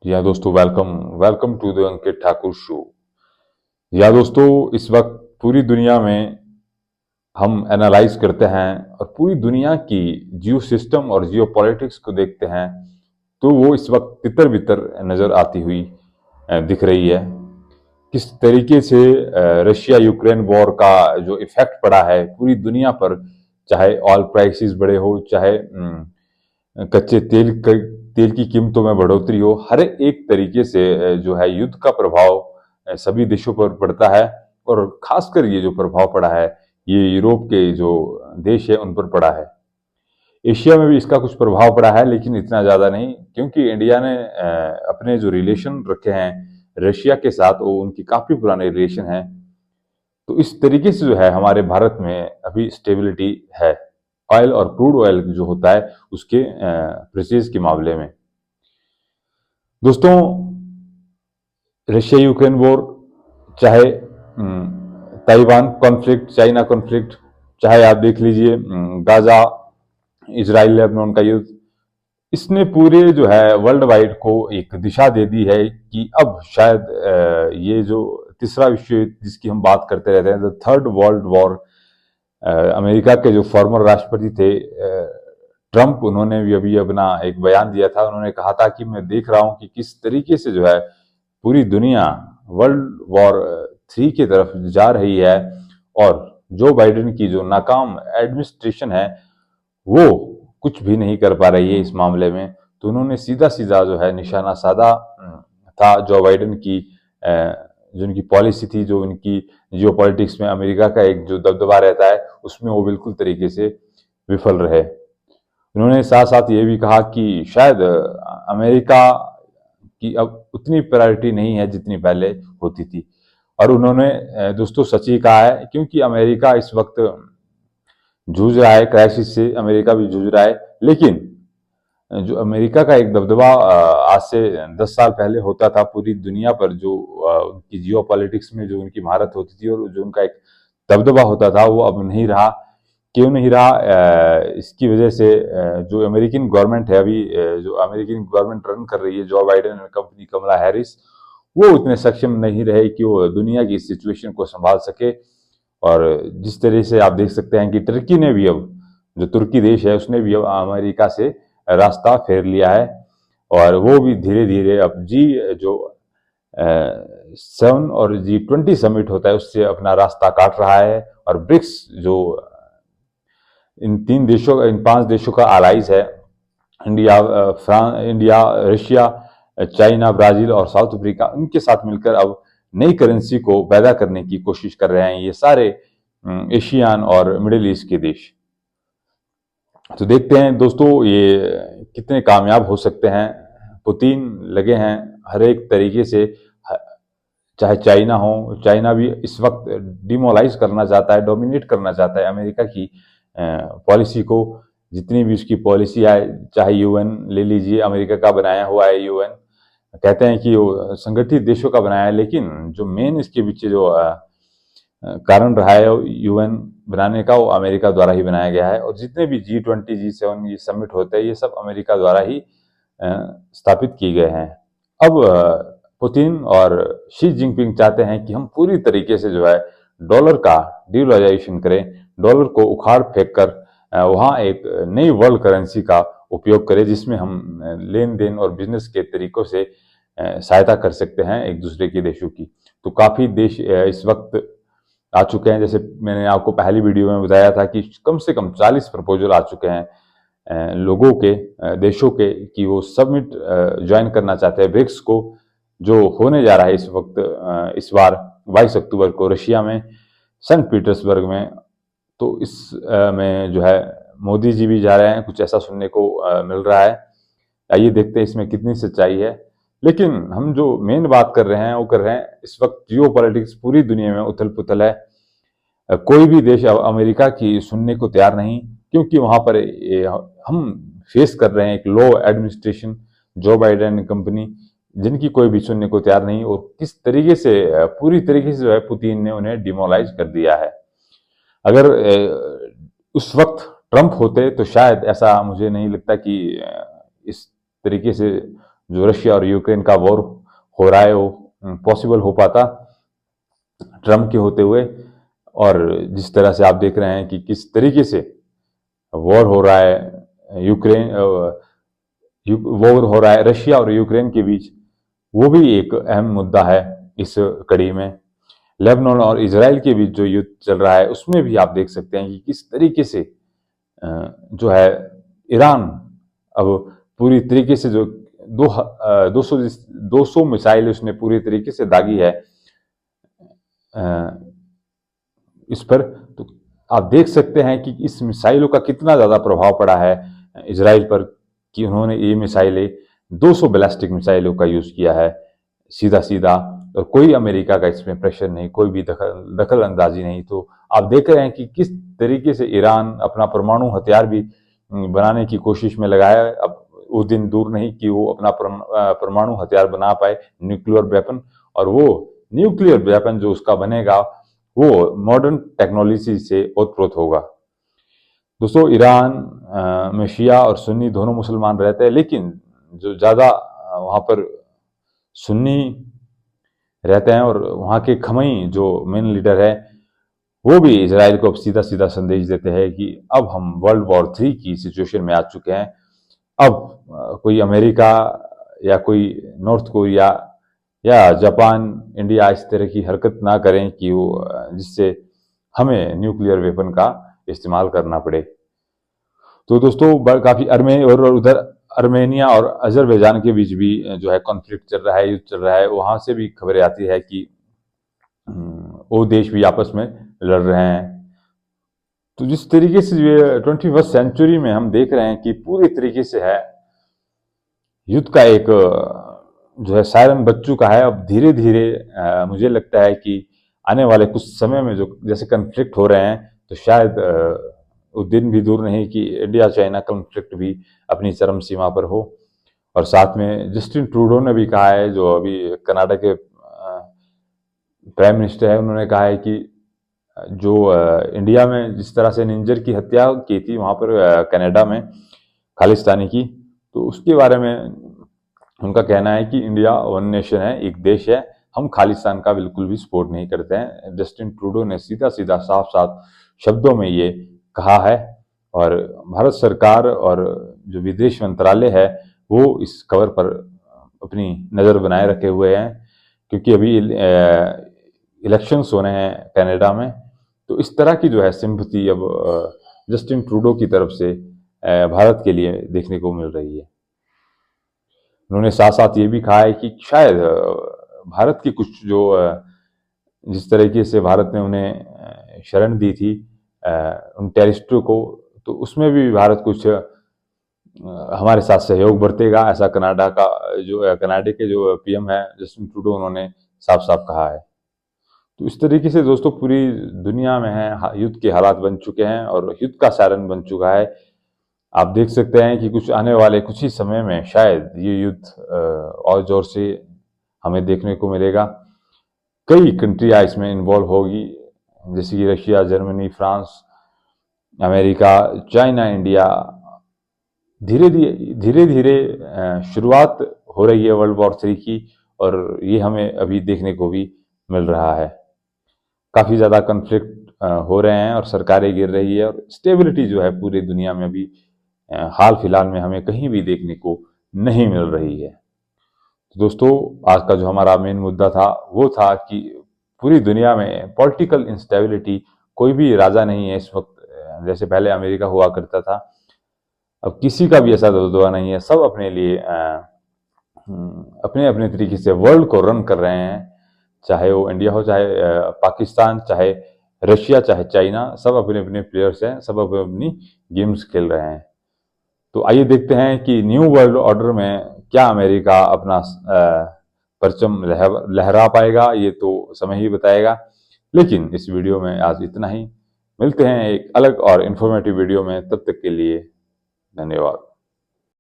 जी हाँ दोस्तों, welcome welcome to the Ankit Thakur show. या दोस्तों, इस वक्त पूरी दुनिया में हम एनालाइज करते हैं और पूरी दुनिया की जियो सिस्टम और जियो पॉलिटिक्स को देखते हैं तो वो इस वक्त तितर बितर नजर आती हुई दिख रही है। किस तरीके से रशिया यूक्रेन वॉर का जो इफेक्ट पड़ा है पूरी दुनिया पर, चाहे ऑयल प्राइसेस बढ़े हो, चाहे कच्चे तेल की कीमतों में बढ़ोतरी हो, हर एक तरीके से जो है युद्ध का प्रभाव सभी देशों पर पड़ता है। और खासकर ये जो प्रभाव पड़ा है ये यूरोप के जो देश है उन पर पड़ा है। एशिया में भी इसका कुछ प्रभाव पड़ा है लेकिन इतना ज्यादा नहीं, क्योंकि इंडिया ने अपने जो रिलेशन रखे हैं रशिया के साथ वो उनकी काफी पुराने रिलेशन है। तो इस तरीके से जो है हमारे भारत में अभी स्टेबिलिटी है ऑयल और क्रूड ऑयल जो होता है उसके परचेज के मामले में। दोस्तों, रशिया यूक्रेन वॉर, चाहे ताइवान कॉन्फ्लिक्ट, चाइना कॉन्फ्लिक्ट, चाहे आप देख लीजिए गाजा इजराइल लेबनान का युद्ध, इसने पूरे जो है वर्ल्ड वाइड को एक दिशा दे दी है कि अब शायद ये जो तीसरा विश्व युद्ध जिसकी हम बात करते रहते हैं, the third world war, America के जो फॉर्मर राष्ट्रपति थे ट्रंप, उन्होंने भी अभी अपना एक बयान दिया था। उन्होंने कहा था कि मैं देख रहा हूं कि किस तरीके से जो है पूरी दुनिया वर्ल्ड वॉर 3 की तरफ जा रही है और जो बाइडेन की जो नाकाम एडमिनिस्ट्रेशन है वो कुछ भी नहीं कर पा रही है इस मामले में। तो उन्होंने सीधा सीधा जो है निशाना साधा था जो बाइडेन की जो उनकी पॉलिसी थी, जो उनकी जियो पॉलिटिक्स में अमेरिका का एक जो दबदबा रहता है उसमें वो बिल्कुल तरीके से विफल रहे। उन्होंने साथ साथ ये भी कहा कि शायद अमेरिका की अब उतनी प्रायोरिटी नहीं है जितनी पहले होती थी। और उन्होंने दोस्तों सच ही कहा है, क्योंकि अमेरिका इस वक्त जूझ रहा है क्राइसिस से, अमेरिका भी जूझ रहा है। लेकिन जो अमेरिका का एक दबदबा आज से 10 साल पहले होता था पूरी दुनिया पर, जो उनकी जियो पॉलिटिक्स में जो उनकी महारत होती थी और जो उनका एक दबदबा होता था, वो अब नहीं रहा। क्यों नहीं रहा? इसकी वजह से जो अमेरिकन गवर्नमेंट है अभी, जो अमेरिकन गवर्नमेंट रन कर रही है जो बाइडेन कंपनी, कमला हैरिस, वो उतने सक्षम नहीं रहे कि वो दुनिया की सिचुएशन को संभाल सके। और जिस तरह से आप देख सकते हैं कि टर्की ने भी अब, जो तुर्की देश है उसने भी अब अमेरिका से रास्ता फेर लिया है और वो भी धीरे धीरे अब जी जो 7 और G20 समिट होता है उससे अपना रास्ता काट रहा है। और ब्रिक्स जो इन 5 देशों का अलाइज है, India, India, Russia, China, Brazil और साउथ अफ्रीका, उनके साथ मिलकर अब नई करेंसी को पैदा करने की कोशिश कर रहे हैं ये सारे एशियन और मिडिल ईस्ट के देश। तो देखते हैं दोस्तों ये कितने कामयाब हो सकते हैं। पुतिन लगे हैं हर एक तरीके से, चाहे चाइना हो, चाइना भी इस वक्त डिमोलाइज करना चाहता है, डोमिनेट करना चाहता है अमेरिका की पॉलिसी को। जितनी भी उसकी पॉलिसी है, चाहे यूएन ले लीजिए, अमेरिका का बनाया हुआ है यूएन, कहते हैं कि वो संगठित देशों का बनाया है, लेकिन जो मेन इसके पीछे जो कारण रहा है यूएन बनाने का, वो अमेरिका द्वारा ही बनाया गया है। और जितने भी G20 G7 ये समिट होते हैं ये सब अमेरिका द्वारा ही स्थापित किए गए हैं। अब पुतिन और शी जिनपिंग चाहते हैं कि हम पूरी तरीके से जो है डॉलर का डिवैल्यूएशन करें, डॉलर को उखाड़ फेंक कर वहाँ एक नई वर्ल्ड करेंसी का उपयोग करें जिसमें हम लेन देन और बिजनेस के तरीकों से सहायता कर सकते हैं एक दूसरे के देशों की। तो काफी देश इस वक्त आ चुके हैं, जैसे मैंने आपको पहली वीडियो में बताया था कि कम से कम 40 प्रपोजल आ चुके हैं लोगों के, देशों के, कि वो समिट ज्वाइन करना चाहते हैं ब्रिक्स को, जो होने जा रहा है इस वक्त, इस बार 22 अक्टूबर को रशिया में, सेंट पीटर्सबर्ग में। तो इस में जो है मोदी जी भी जा रहे हैं, कुछ ऐसा सुनने को मिल रहा है। आइए देखते हैं इसमें कितनी सच्चाई है। लेकिन हम जो मेन बात कर रहे हैं वो कर रहे हैं, इस वक्त जियो पॉलिटिक्स पूरी दुनिया में उथल पुथल है। कोई भी देश अब अमेरिका की सुनने को तैयार नहीं, क्योंकि वहां पर हम फेस कर रहे हैं एक लो एडमिनिस्ट्रेशन, जो बाइडेन कंपनी, जिनकी कोई भी सुनने को तैयार नहीं। और किस तरीके से पूरी तरीके से जो है पुतिन ने उन्हें डिमोलाइज कर दिया है। अगर उस वक्त ट्रंप होते तो शायद ऐसा मुझे नहीं लगता कि इस तरीके से जो रशिया और यूक्रेन का वॉर हो रहा है वो पॉसिबल हो पाता ट्रम्प के होते हुए। और जिस तरह से आप देख रहे हैं कि किस तरीके से वॉर हो रहा है वॉर हो रहा है रशिया और यूक्रेन के बीच, वो भी एक अहम मुद्दा है इस कड़ी में। लेबनान और इसराइल के बीच जो युद्ध चल रहा है उसमें भी आप देख सकते हैं कि किस तरीके से जो है ईरान अब पूरी तरीके से जो 200 मिसाइल उसने पूरी तरीके से दागी है इस पर। तो आप देख सकते हैं कि इस मिसाइलों का कितना ज़्यादा प्रभाव पड़ा है इसराइल पर, कि उन्होंने ये मिसाइलें 200 बैलिस्टिक मिसाइलों का यूज़ किया है सीधा सीधा, और कोई अमेरिका का इसमें प्रेशर नहीं, कोई भी दखल अंदाजी नहीं। तो आप देख रहे हैं कि किस तरीके से ईरान अपना परमाणु हथियार भी बनाने की कोशिश में लगा है। अब वो दिन दूर नहीं कि वो अपना परमाणु हथियार बना पाए, न्यूक्लियर वेपन, और वो न्यूक्लियर वेपन जो उसका बनेगा वो मॉडर्न टेक्नोलॉजी से ओतप्रोत होगा। दोस्तों, ईरान में शिया और सुन्नी दोनों मुसलमान रहते हैं, लेकिन जो ज़्यादा वहाँ पर सुन्नी रहते हैं, और वहाँ के खमई जो मेन लीडर है वो भी इजराइल को अब सीधा सीधा संदेश देते हैं कि अब हम वर्ल्ड वॉर 3 की सिचुएशन में आ चुके हैं। अब कोई अमेरिका या कोई नॉर्थ कोरिया या जापान, इंडिया इस तरह की हरकत ना करें कि वो जिससे हमें न्यूक्लियर वेपन का इस्तेमाल करना पड़े। तो दोस्तों, काफ़ी और उधर अर्मेनिया और अजरबैजान के बीच भी जो है कॉन्फ्लिक्ट चल रहा है, युद्ध चल रहा है। वहाँ से भी खबरें आती है कि वो देश भी आपस में लड़ रहे हैं। तो जिस तरीके से 21st सेंचुरी में हम देख रहे हैं कि पूरी तरीके से है युद्ध का एक जो है सायरन बज चुका है। अब धीरे धीरे मुझे लगता है कि आने वाले कुछ समय में जो जैसे कन्फ्लिक्ट हो रहे हैं, तो शायद वो दिन भी दूर नहीं कि इंडिया चाइना कन्फ्लिक्ट भी अपनी चरम सीमा पर हो। और साथ में जस्टिन ट्रूडो ने भी कहा है, जो अभी कनाडा के प्राइम मिनिस्टर है, उन्होंने कहा है कि जो इंडिया में जिस तरह से निंजर की हत्या की थी वहाँ पर कनाडा में खालिस्तानी की, तो उसके बारे में उनका कहना है कि इंडिया वन नेशन है, एक देश है, हम खालिस्तान का बिल्कुल भी सपोर्ट नहीं करते हैं। जस्टिन ट्रूडो ने सीधा सीधा साफ साफ शब्दों में ये कहा है, और भारत सरकार और जो विदेश मंत्रालय है वो इस खबर पर अपनी नज़र बनाए रखे हुए हैं, क्योंकि अभी इलेक्शंस होने हैं कनाडा में। तो इस तरह की जो है सिंपैथी अब जस्टिन ट्रूडो की तरफ से भारत के लिए देखने को मिल रही है। उन्होंने साथ साथ ये भी कहा है कि शायद भारत की कुछ जो जिस तरीके से भारत ने उन्हें शरण दी थी उन टेररिस्टों को, तो उसमें भी भारत कुछ हमारे साथ सहयोग बरतेगा, ऐसा कनाडा के जो पीएम है जस्टिन ट्रूडो, उन्होंने साफ साफ कहा है। तो इस तरीके से दोस्तों पूरी दुनिया में है युद्ध के हालात बन चुके हैं और युद्ध का सायरन बन चुका है। आप देख सकते हैं कि कुछ आने वाले कुछ ही समय में शायद ये युद्ध और जोर से हमें देखने को मिलेगा। कई कंट्रियाँ इसमें इन्वॉल्व होगी, जैसे कि Russia, Germany, France, America, China, India. धीरे धीरे शुरुआत हो रही है वर्ल्ड वॉर 3 की, और ये हमें अभी देखने को भी मिल रहा है। काफ़ी ज़्यादा कन्फ्लिक्ट हो रहे हैं और सरकारें गिर रही है, और स्टेबिलिटी जो है पूरी दुनिया में अभी हाल फिलहाल में हमें कहीं भी देखने को नहीं मिल रही है। तो दोस्तों, आज का जो हमारा मेन मुद्दा था वो था कि पूरी दुनिया में पॉलिटिकल इंस्टेबिलिटी, कोई भी राजा नहीं है इस वक्त जैसे पहले अमेरिका हुआ करता था। अब किसी का भी ऐसा दबदबा नहीं है, सब अपने लिए अपने अपने तरीके से वर्ल्ड को रन कर रहे हैं, चाहे वो इंडिया हो, चाहे पाकिस्तान, चाहे रशिया, चाहे चाइना, सब अपने अपने प्लेयर्स हैं, सब अपनी अपनी गेम्स खेल रहे हैं। तो आइए देखते हैं कि न्यू वर्ल्ड ऑर्डर में क्या अमेरिका अपना परचम लहरा पाएगा, ये तो समय ही बताएगा। लेकिन इस वीडियो में आज इतना ही। मिलते हैं एक अलग और इन्फॉर्मेटिव वीडियो में, तब तक के लिए धन्यवाद।